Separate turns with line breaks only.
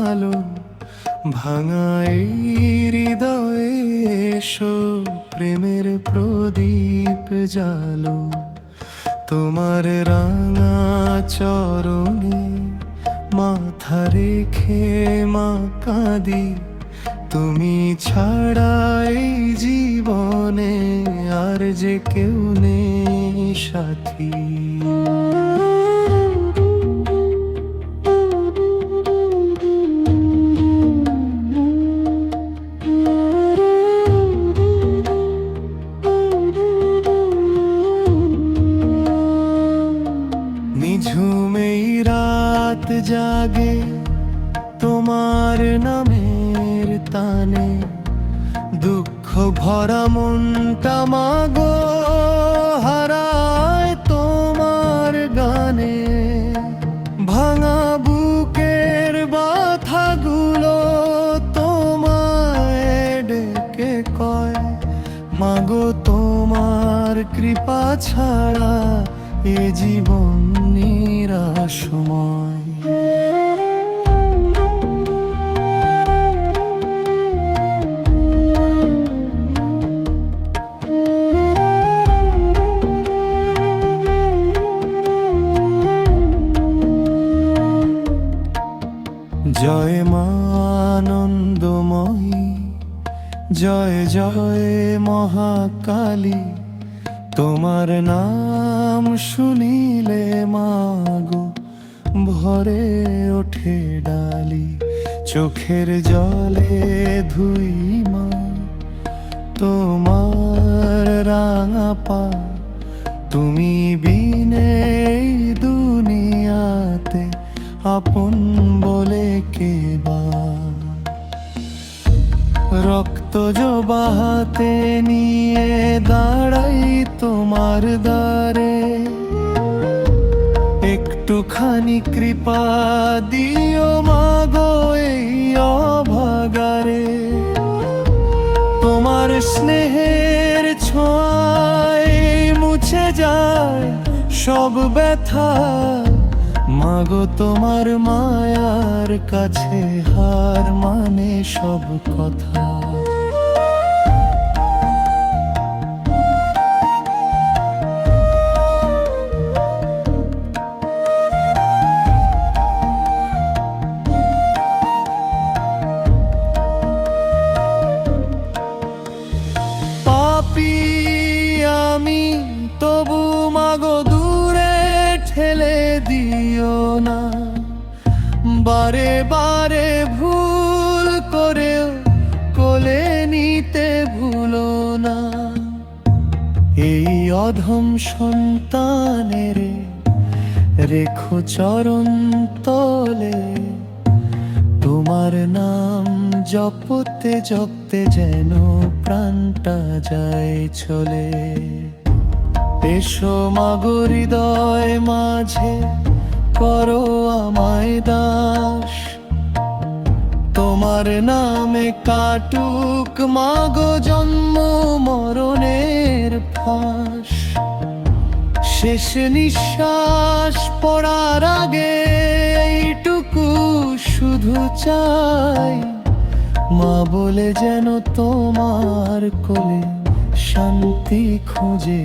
আলো ভাঙা এই হৃদয়ে এসো, প্রেমের প্রদীপ জালো। তোমার রাঙা চরণে মাথা রেখে মা কাঁদি, তুমি ছাড়া এই জীবনে আর যে কেউ নেই সাথী। নিঝুম এই রাত জাগে তোমার নামের তানে, দুঃখ ভরা মনটা মাগো হারায় তোমার গানে। ভাঙা বুকের ব্যথাগুলো তোমায় ডেকে কয়, মাগো তোমার কৃপা ছাড়া এ জীবন নিরাশময়। জয় মা আনন্দময়ী, জয় জয় মহাকালী, তোমার নাম শুনিলে মাগো ভরে ওঠে ডালি। চোখের জলে ধুই মা তোমার রাঙা পা, তুমি বিনে এই দুনিয়াতে আপন বলে কে বা। রক্ত জবাহাতে নিয়ে দাঁড়াই তোমার দ্বারে, একটুখানি কৃপা দিও মাগো এই অভাগারে। তোমার স্নেহের ছোঁয়ায় মুছে যায় সব ব্যথা, মাগো তোমার মায়ার কাছে হার মানে সব কথা। পাপী আমি তবু মাগো দূরে ঠেলে দিও না, বারে বারে ভুল করেও কোলে নিতে ভুলো না। এই অধম সন্তানের রেখো চরণ তলে, তোমার নাম জপতে জপতে যেন প্রাণটা যায় চলে। এসো মাগো হৃদয় মাঝে করো আমায় দাস, তোমার নামে কাটুক মাগো জন্ম মরণের ফাঁস। শেষ নিঃশ্বাস পড়ার আগে এইটুকু শুধু চাই, মা বলে যেন তোমার কোলে শান্তি খুঁজে